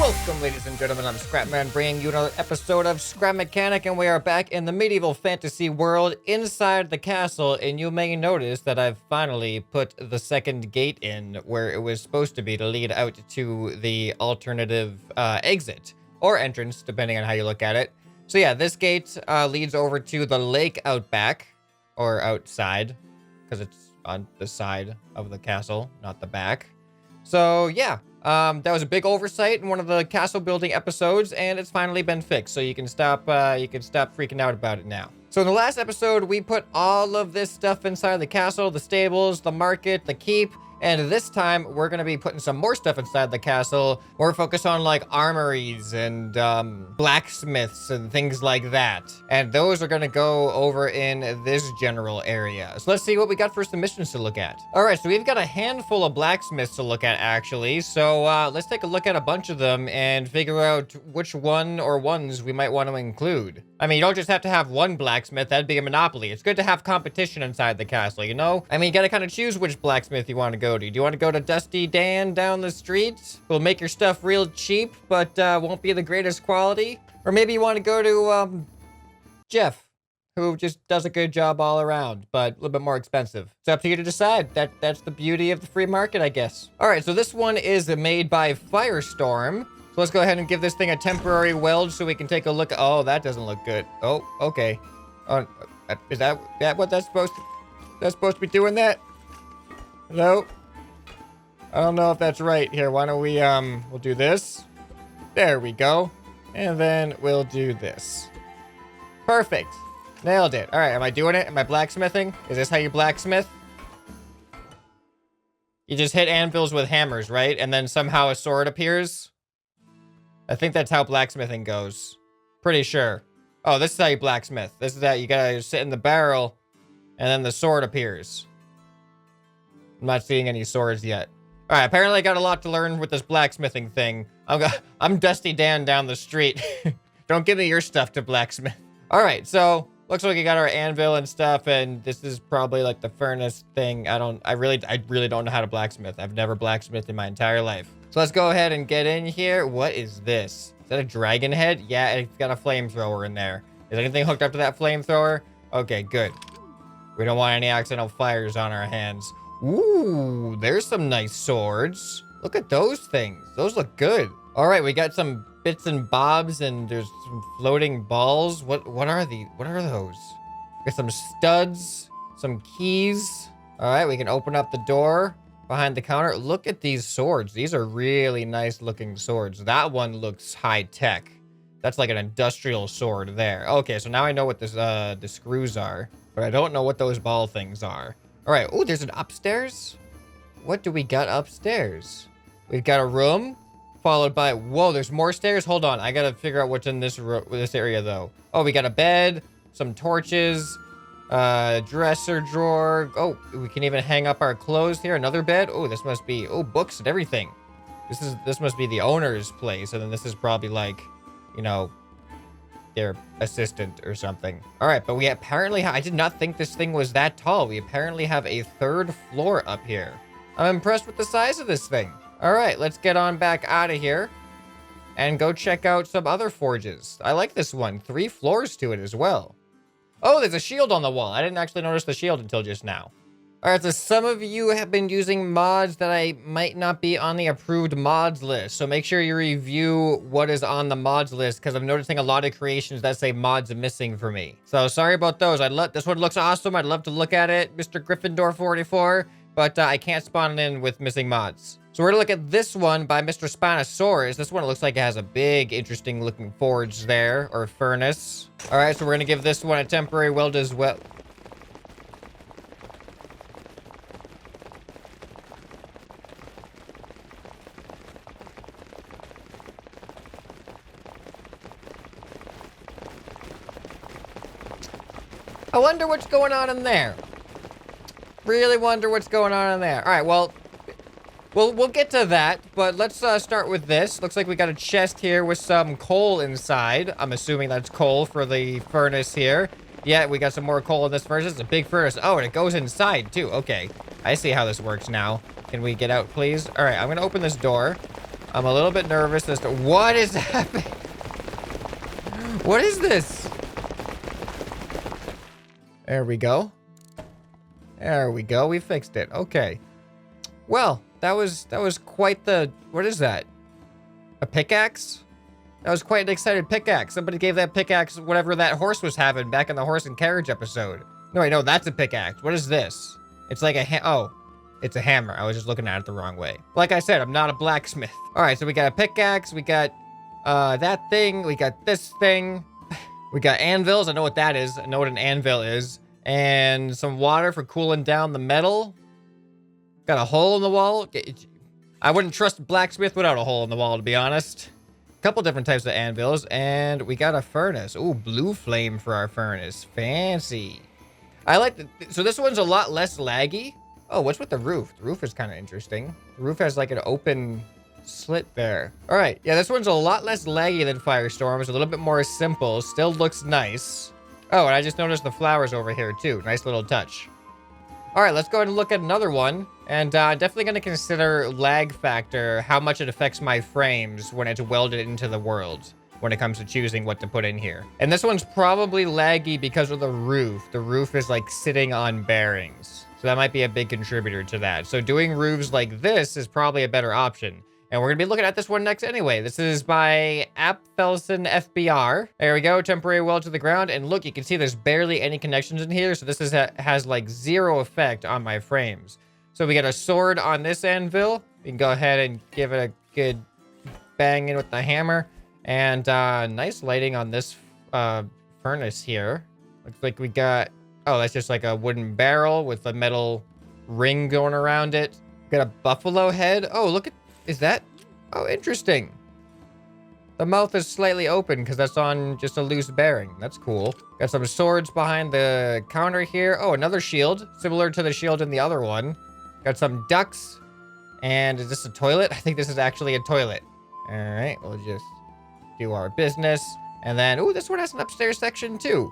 Welcome, ladies and gentlemen, I'm ScrapMan, bringing you another episode of Scrap Mechanic, and we are back in the medieval fantasy world inside the castle, and you may notice that I've finally put the second gate in where it was supposed to be to lead out to the alternative exit, or entrance, depending on how you look at it. So yeah, this gate leads over to the lake out back, or outside, because it's on the side of the castle, not the back. So yeah. That was a big oversight in one of the castle building episodes, and it's finally been fixed, so you can stop freaking out about it now. So in the last episode, we put all of this stuff inside the castle, the stables, the market, the keep, and this time we're gonna be putting some more stuff inside the castle. We're focused on like armories and blacksmiths and things like that. And those are gonna go over in this general area. So let's see what we got for some missions to look at. All right, so we've got a handful of blacksmiths to look at actually. So let's take a look at a bunch of them and figure out which one or ones we might want to include. I mean, you don't just have to have one blacksmith, that'd be a monopoly. It's good to have competition inside the castle, you know? I mean, you gotta kind of choose which blacksmith you want to go to. Do you want to go to Dusty Dan down the street? Who'll make your stuff real cheap, but won't be the greatest quality? Or maybe you want to go to, Jeff, who just does a good job all around, but a little bit more expensive. It's up to you to decide. That's the beauty of the free market, I guess. All right, so this one is made by Firestorm. So let's go ahead and give this thing a temporary weld so we can take a look. Oh, that doesn't look good. Oh, okay. Oh, is that what that's supposed to? That's supposed to be doing that? Hello? I don't know if that's right. Here, why don't we, we'll do this. There we go. And then we'll do this. Perfect. Nailed it. All right, am I doing it? Am I blacksmithing? Is this how you blacksmith? You just hit anvils with hammers, right? And then somehow a sword appears? I think that's how blacksmithing goes. Pretty sure. Oh, this is how you blacksmith. This is how you gotta sit in the barrel, and then the sword appears. I'm not seeing any swords yet. All right, apparently I got a lot to learn with this blacksmithing thing. I'm Dusty Dan down the street. Don't give me your stuff to blacksmith. All right, so looks like we got our anvil and stuff, and this is probably like the furnace thing. I really don't know how to blacksmith. I've never blacksmithed in my entire life. So let's go ahead and get in here. What is this? Is that a dragon head? Yeah, it's got a flamethrower in there. Is anything hooked up to that flamethrower? Okay, good. We don't want any accidental fires on our hands. Ooh, there's some nice swords. Look at those things. Those look good. All right, we got some bits and bobs, and there's some floating balls. What are those? Got some studs, some keys. All right, we can open up the door behind the counter. Look at these swords. These are really nice looking swords. That one looks high tech. That's like an industrial sword there. Okay, so now I know what this the screws are, but I don't know what those ball things are. All right. Oh, there's an upstairs. What do we got upstairs? We've got a room followed by, whoa, there's more stairs. Hold on. I got to figure out what's in this area though. Oh, we got a bed, some torches, dresser drawer. Oh, we can even hang up our clothes here. Another bed. Oh, this must be, oh, books and everything. This must be the owner's place. And then this is probably like, you know, their assistant or something. All right, but we apparently I did not think this thing was that tall. We apparently have a third floor up here. I'm impressed with the size of this thing. All right, let's get on back out of here and go check out some other forges. I like this one. 3 floors to it as well. Oh, there's a shield on the wall. I didn't actually notice the shield until just now. All right, so some of you have been using mods that I might not be on the approved mods list. So make sure you review what is on the mods list, because I'm noticing a lot of creations that say mods are missing for me. So sorry about those. This one looks awesome. I'd love to look at it, Mr. Gryffindor 44, but I can't spawn it in with missing mods. So we're gonna look at this one by Mr. Spinosaurus. This one looks like it has a big, interesting looking forge there, or furnace. All right, so we're gonna give this one a temporary weld as well. I wonder what's going on in there. Really wonder what's going on in there. All right, well, we'll get to that, but let's start with this. Looks like we got a chest here with some coal inside. I'm assuming that's coal for the furnace here. Yeah, we got some more coal in this furnace. It's a big furnace. Oh, and it goes inside too. Okay, I see how this works now. Can we get out, please? All right, I'm gonna open this door. I'm a little bit nervous as to what is happening. What is this? There we go. There we go. We fixed it. Okay. Well, that was quite the... What is that? A pickaxe? That was quite an excited pickaxe. Somebody gave that pickaxe whatever that horse was having back in the horse and carriage episode. No, wait, no, that's a pickaxe. What is this? It's like a oh, it's a hammer. I was just looking at it the wrong way. Like I said, I'm not a blacksmith. All right, so we got a pickaxe. We got that thing. We got this thing. We got anvils. I know what that is. I know what an anvil is. And some water for cooling down the metal. Got a hole in the wall. I wouldn't trust a blacksmith without a hole in the wall, to be honest. Couple different types of anvils, and we got a furnace. Ooh, blue flame for our furnace. Fancy. I like the... So this one's a lot less laggy. Oh, what's with the roof? The roof is kind of interesting. The roof has like an open slit there. All right. Yeah, this one's a lot less laggy than Firestorm. It's a little bit more simple. Still looks nice. Oh, and I just noticed the flowers over here too. Nice little touch. All right, let's go ahead and look at another one. And definitely going to consider lag factor, how much it affects my frames when it's welded into the world when it comes to choosing what to put in here. And this one's probably laggy because of the roof. The roof is like sitting on bearings. So that might be a big contributor to that. So doing roofs like this is probably a better option. And we're going to be looking at this one next anyway. This is by Apfelson FBR. There we go. Temporary weld to the ground. And look, you can see there's barely any connections in here. So this has like zero effect on my frames. So we got a sword on this anvil. We can go ahead and give it a good bang in with the hammer. And nice lighting on this furnace here. Looks like we got... Oh, that's just like a wooden barrel with a metal ring going around it. Got a buffalo head. Oh, look at... Is that... Oh, interesting. The mouth is slightly open because that's on just a loose bearing. That's cool. Got some swords behind the counter here. Oh, another shield. Similar to the shield in the other one. Got some ducks. And is this a toilet? I think this is actually a toilet. All right, we'll just do our business. And then, ooh, this one has an upstairs section too.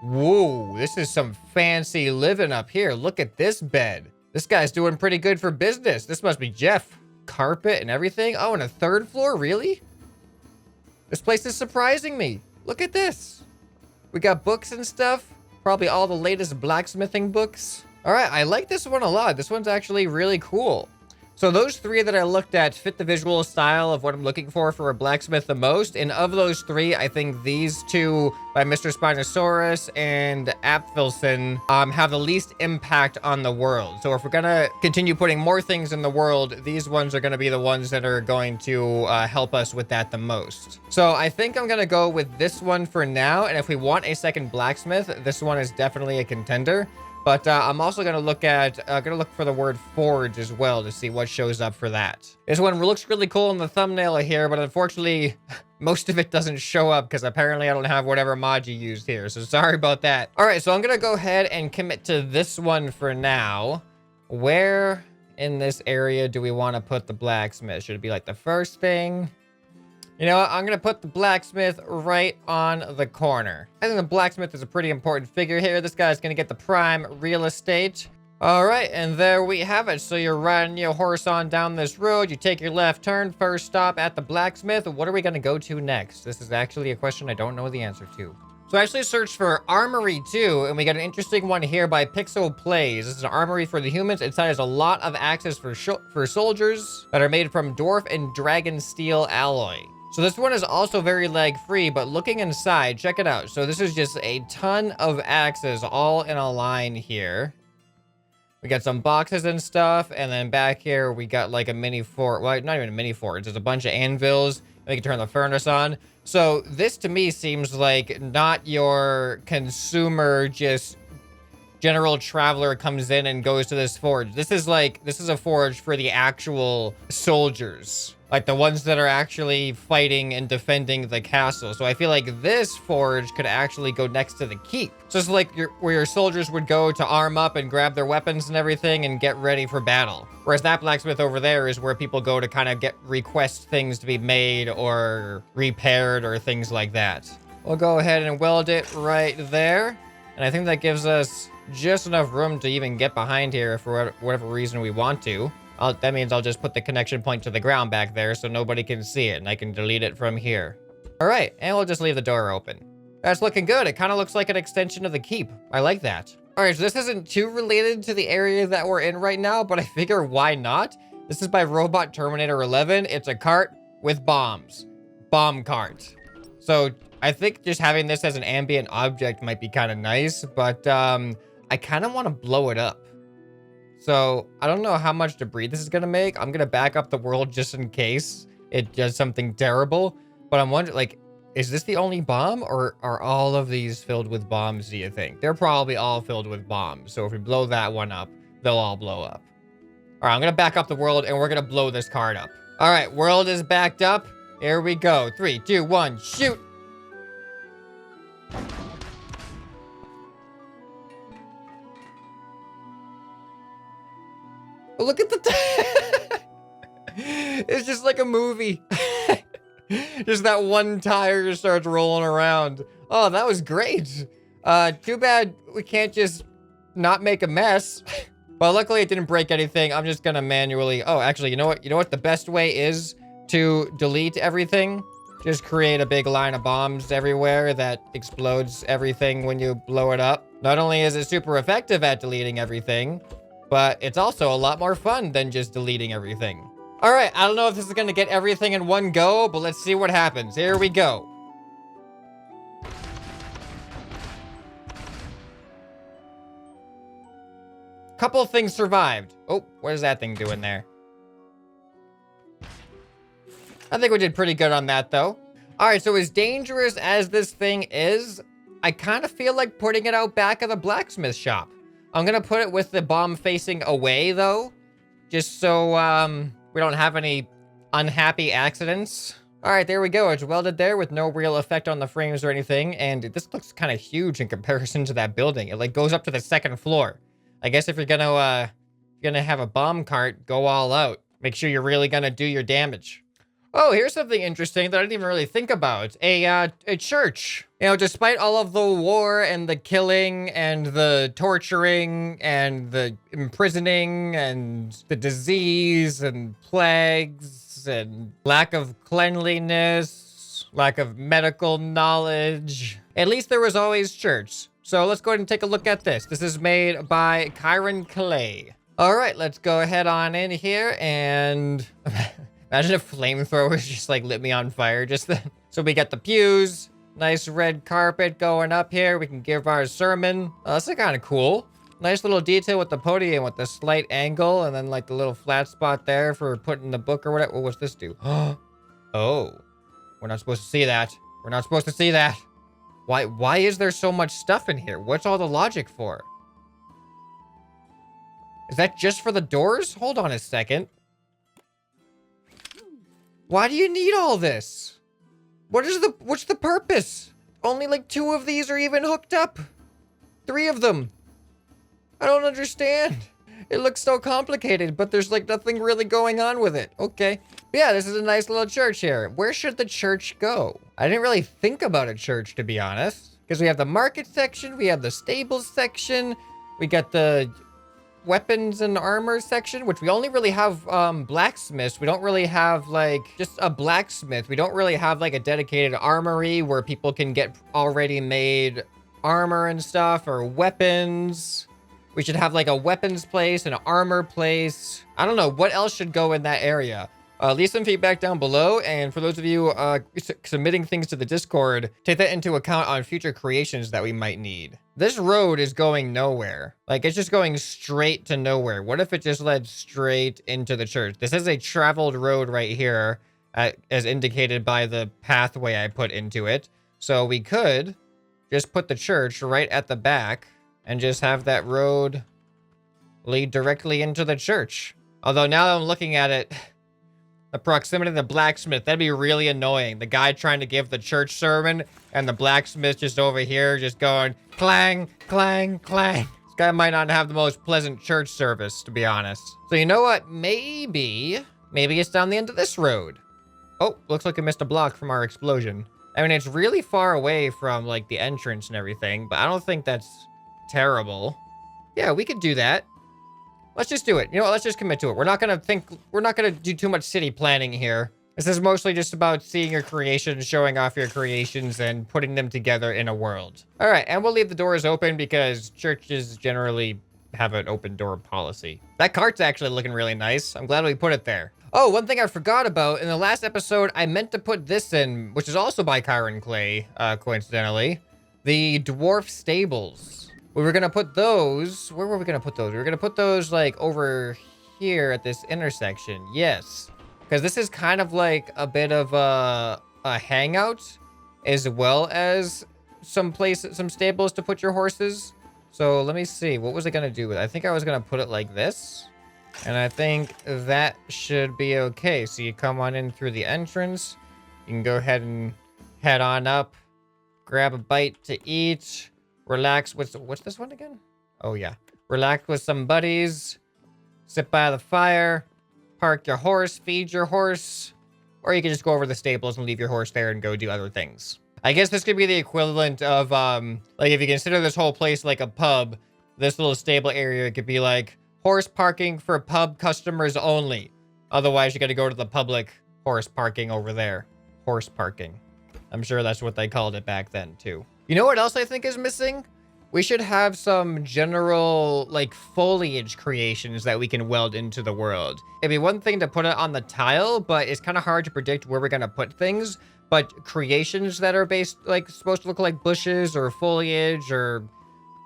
Whoa, this is some fancy living up here. Look at this bed. This guy's doing pretty good for business. This must be Jeff. Carpet and everything. Oh, and a third floor? Really? This place is surprising me. Look at this. We got books and stuff. Probably all the latest blacksmithing books. All right, I like this one a lot. This one's actually really cool. So those three that I looked at fit the visual style of what I'm looking for a blacksmith the most. And of those three, I think these two by Mr. Spinosaurus and Apfelson have the least impact on the world. So if we're gonna continue putting more things in the world, these ones are gonna be the ones that are going to help us with that the most. So I think I'm gonna go with this one for now. And if we want a second blacksmith, this one is definitely a contender. But I'm also going to look for the word forge as well to see what shows up for that. This one looks really cool in the thumbnail here, but unfortunately, most of it doesn't show up because apparently I don't have whatever mod you used here. So sorry about that. All right, so I'm going to go ahead and commit to this one for now. Where in this area do we want to put the blacksmith? Should it be like the first thing? You know what? I'm going to put the blacksmith right on the corner. I think the blacksmith is a pretty important figure here. This guy's going to get the prime real estate. All right, and there we have it. So you're riding your horse on down this road. You take your left turn. First stop at the blacksmith. What are we going to go to next? This is actually a question I don't know the answer to. So I actually searched for Armory too, and we got an interesting one here by Pixel Plays. This is an armory for the humans. Inside has a lot of axes for soldiers that are made from dwarf and dragon steel alloy. So this one is also very lag-free, but looking inside, check it out. So this is just a ton of axes all in a line here. We got some boxes and stuff, and then back here we got like a mini forge. Well, not even a mini forge. There's a bunch of anvils. We can turn the furnace on. So this to me seems like not your consumer, just general traveler comes in and goes to this forge. This is a forge for the actual soldiers. Like the ones that are actually fighting and defending the castle. So I feel like this forge could actually go next to the keep. So it's like where your soldiers would go to arm up and grab their weapons and everything and get ready for battle. Whereas that blacksmith over there is where people go to kind of request things to be made or repaired or things like that. We'll go ahead and weld it right there. And I think that gives us just enough room to even get behind here for whatever reason we want to. That means I'll just put the connection point to the ground back there so nobody can see it, and I can delete it from here. All right, and we'll just leave the door open. That's looking good. It kind of looks like an extension of the keep. I like that. All right, so this isn't too related to the area that we're in right now, but I figure why not? This is by Robot Terminator 11. It's a cart with bombs. Bomb cart. So I think just having this as an ambient object might be kind of nice, but I kind of want to blow it up. So I don't know how much debris this is going to make. I'm going to back up the world just in case it does something terrible. But I'm wondering, like, is this the only bomb, or are all of these filled with bombs, do you think? They're probably all filled with bombs. So if we blow that one up, they'll all blow up. All right, I'm going to back up the world, and we're going to blow this card up. All right, world is backed up. Here we go. 3, 2, 1, shoot. Look at the... It's just like a movie. Just that one tire just starts rolling around. Oh, that was great. Too bad we can't just not make a mess. But luckily it didn't break anything. I'm just gonna manually... Oh, actually, you know what? You know what the best way is to delete everything? Just create a big line of bombs everywhere that explodes everything when you blow it up. Not only is it super effective at deleting everything, but it's also a lot more fun than just deleting everything. All right, I don't know if this is gonna get everything in one go, but let's see what happens. Here we go. Couple of things survived. Oh, what is that thing doing there? I think we did pretty good on that, though. All right, so as dangerous as this thing is, I kind of feel like putting it out back of the blacksmith shop. I'm gonna put it with the bomb facing away, though, just so we don't have any unhappy accidents. All right, there we go. It's welded there with no real effect on the frames or anything, and this looks kind of huge in comparison to that building. It like goes up to the second floor. I guess if you're gonna have a bomb cart, go all out. Make sure you're really gonna do your damage. Oh, here's something interesting that I didn't even really think about. A church. You know, despite all of the war and the killing and the torturing and the imprisoning and the disease and plagues and lack of cleanliness, lack of medical knowledge, at least there was always church. So let's go ahead and take a look at this. This is made by Kyron Clay. All right, let's go ahead on in here and... Imagine if flamethrowers just like lit me on fire just then. So we got the pews, nice red carpet going up here. We can give our sermon. Oh, that's kind of cool. Nice little detail with the podium with the slight angle and then like the little flat spot there for putting the book or whatever. What was this do? Oh, we're not supposed to see that. We're not supposed to see that. Why is there so much stuff in here? What's all the logic for? Is that just for the doors? Hold on a second. Why do you need all this? What's the purpose? Only like 2 of these are even hooked up. 3 of them. I don't understand. It looks so complicated, but there's like nothing really going on with it. Okay. But yeah, this is a nice little church here. Where should the church go? I didn't really think about a church, to be honest. Because we have the market section, we have the stables section, we got the weapons and armor section, which we only really have blacksmiths. We don't really have like just a blacksmith. We don't really have like a dedicated armory where people can get already made armor and stuff or weapons. We should have like a weapons place and an armor place. I don't know what else should go in that area. Leave some feedback down below, and for those of you submitting things to the Discord, take that into account on future creations that we might need. This road is going nowhere. Like, it's just going straight to nowhere. What if it just led straight into the church? This is a traveled road right here, as indicated by the pathway I put into it. So we could just put the church right at the back and just have that road lead directly into the church. Although now that I'm looking at it, the proximity of the blacksmith, that'd be really annoying. The guy trying to give the church sermon and the blacksmith just over here just going clang, clang, clang. This guy might not have the most pleasant church service, to be honest. So you know what? Maybe it's down the end of this road. Oh, looks like I missed a block from our explosion. I mean, it's really far away from like the entrance and everything, but I don't think that's terrible. Yeah, we could do that. Let's just do it. You know what? Let's just commit to it. We're not gonna do too much city planning here. This is mostly just about seeing your creations, showing off your creations, and putting them together in a world. All right, and we'll leave the doors open because churches generally have an open door policy. That cart's actually looking really nice. I'm glad we put it there. Oh, one thing I forgot about, in the last episode, I meant to put this in, which is also by Kyron Clay, coincidentally. The dwarf stables. We were gonna put those, where were we gonna put those? We were gonna put those, like, over here at this intersection, yes. Because this is kind of like a bit of a hangout, as well as some stables to put your horses. So let me see, what was I gonna do with it? I think I was gonna put it like this. And I think that should be okay. So you come on in through the entrance. You can go ahead and head on up, grab a bite to eat, relax with, what's this one again? Oh yeah. Relax with some buddies, sit by the fire, park your horse, feed your horse, or you can just go over to the stables and leave your horse there and go do other things. I guess this could be the equivalent of, like if you consider this whole place like a pub, this little stable area could be like horse parking for pub customers only. Otherwise, you got to go to the public horse parking over there. Horse parking. I'm sure that's what they called it back then, too. You know what else I think is missing? We should have some general, like, foliage creations that we can weld into the world. It'd be one thing to put it on the tile, but it's kind of hard to predict where we're going to put things. But creations that are based, like, supposed to look like bushes or foliage or,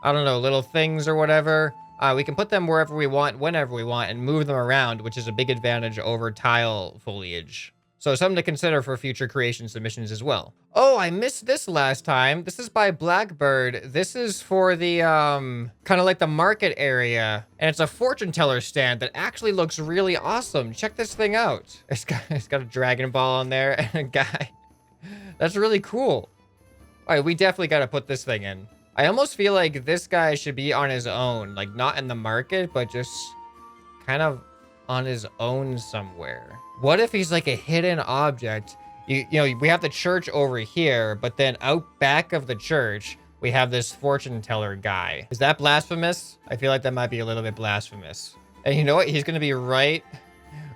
I don't know, little things or whatever. We can put them wherever we want, whenever we want, and move them around, which is a big advantage over tile foliage. So something to consider for future creation submissions as well. Oh, I missed this last time. This is by Blackbird. This is for the, kind of like the market area. And it's a fortune teller stand that actually looks really awesome. Check this thing out. It's got a Dragon Ball on there and a guy. That's really cool. All right, we definitely got to put this thing in. I almost feel like this guy should be on his own. Like, not in the market, but just kind of on his own somewhere. What if he's like a hidden object? You know, we have the church over here, but then out back of the church, we have this fortune teller guy. Is that blasphemous? I feel like that might be a little bit blasphemous. And you know what? He's going to be right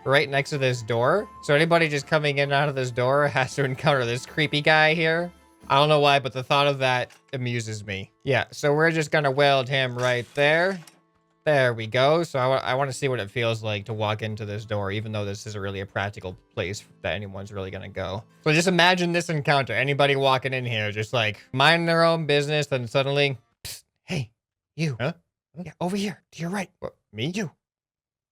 next to this door. So anybody just coming in and out of this door has to encounter this creepy guy here. I don't know why, but the thought of that amuses me. Yeah, so we're just going to weld him right there. There we go. So I want to see what it feels like to walk into this door, even though this isn't really a practical place that anyone's really going to go. So just imagine this encounter. Anybody walking in here, just like minding their own business, then suddenly, psst, hey, you. Huh? Yeah, over here, to your right. What, me? You.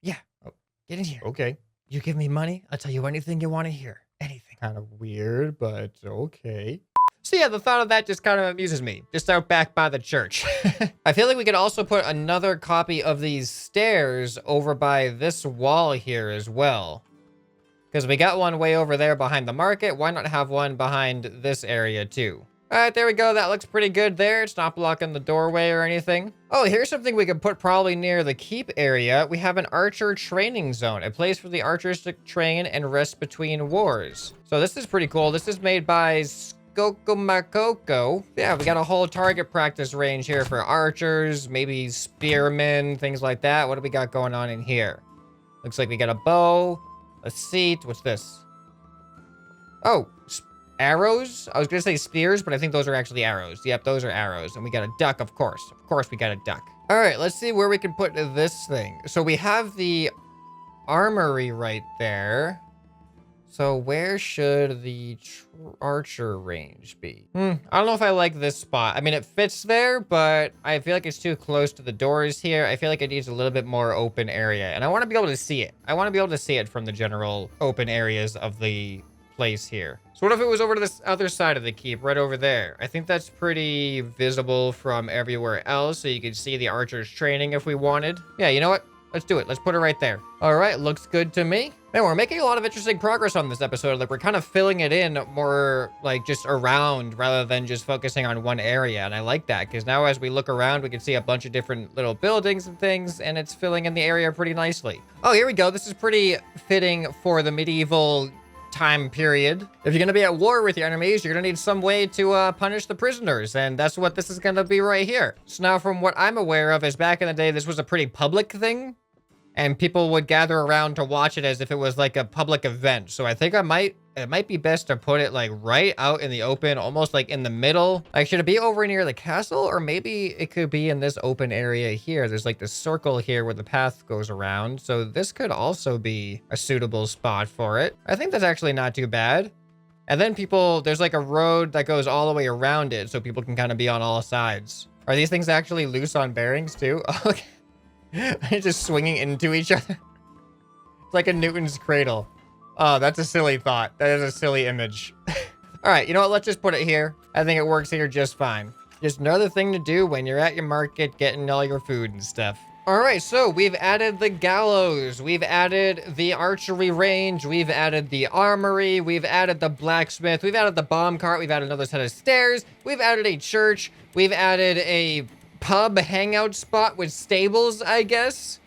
Yeah. Oh, get in here. Okay. You give me money, I'll tell you anything you want to hear. Anything. Kind of weird, but okay. So yeah, the thought of that just kind of amuses me. Just out back by the church. I feel like we could also put another copy of these stairs over by this wall here as well. Because we got one way over there behind the market. Why not have one behind this area too? All right, there we go. That looks pretty good there. It's not blocking the doorway or anything. Oh, here's something we could put probably near the keep area. We have an archer training zone, a place for the archers to train and rest between wars. So this is pretty cool. This is made by Makoko. Yeah, we got a whole target practice range here for archers, maybe spearmen, things like that. What do we got going on in here? Looks like we got a bow, a seat. What's this? Oh, arrows? I was gonna say spears, but I think those are actually arrows. Yep, those are arrows. And we got a duck, of course. Of course we got a duck. All right, let's see where we can put this thing. So we have the armory right there. So where should the archer range be? I don't know if I like this spot. I mean, it fits there, but I feel like it's too close to the doors here. I feel like it needs a little bit more open area, and I want to be able to see it. I want to be able to see it from the general open areas of the place here. So what if it was over to this other side of the keep, right over there? I think that's pretty visible from everywhere else, so you could see the archers training if we wanted. Yeah, you know what? Let's do it. Let's put it right there. All right, looks good to me. Man, we're making a lot of interesting progress on this episode. Like, we're kind of filling it in more, like, just around rather than just focusing on one area. And I like that, because now as we look around, we can see a bunch of different little buildings and things, and it's filling in the area pretty nicely. Oh, here we go. This is pretty fitting for the medieval time period. If you're going to be at war with your enemies, you're going to need some way to punish the prisoners, and that's what this is going to be right here. So now, from what I'm aware of, is back in the day, this was a pretty public thing. and people would gather around to watch it as if it was like a public event. So I think it might be best to put it like right out in the open, almost like in the middle. Like, should it be over near the castle, or maybe it could be in this open area here? There's like this circle here where the path goes around. So this could also be a suitable spot for it. I think that's actually not too bad. And then there's like a road that goes all the way around it, so people can kind of be on all sides. Are these things actually loose on bearings too? Okay. They're just swinging into each other. It's like a Newton's cradle. Oh, that's a silly thought. That is a silly image. All right, you know what? Let's just put it here. I think it works here just fine. Just another thing to do when you're at your market getting all your food and stuff. All right, so we've added the gallows. We've added the archery range. We've added the armory. We've added the blacksmith. We've added the bomb cart. We've added another set of stairs. We've added a church. We've added a pub hangout spot with stables, I guess.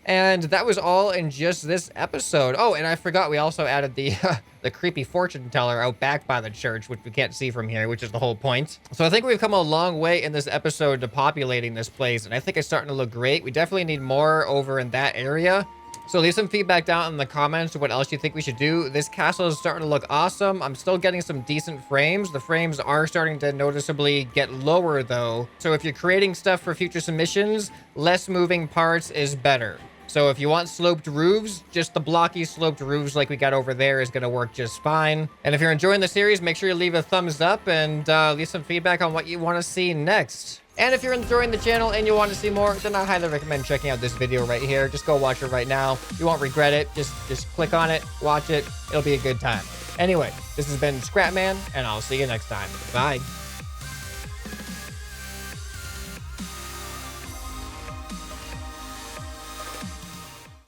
And that was all in just this episode. Oh, and I forgot we also added the the creepy fortune teller out back by the church, which we can't see from here, which is the whole point. So I think we've come a long way in this episode to populating this place, and I think it's starting to look great. We definitely need more over in that area. So leave some feedback down in the comments of what else you think we should do. This castle is starting to look awesome. I'm still getting some decent frames. The frames are starting to noticeably get lower though. So if you're creating stuff for future submissions, less moving parts is better. So if you want sloped roofs, just the blocky sloped roofs like we got over there is going to work just fine. And if you're enjoying the series, make sure you leave a thumbs up and leave some feedback on what you want to see next. And if you're enjoying the channel and you want to see more, then I highly recommend checking out this video right here. Just go watch it right now. You won't regret it. Just click on it, watch it. It'll be a good time. Anyway, this has been ScrapMan, and I'll see you next time. Bye.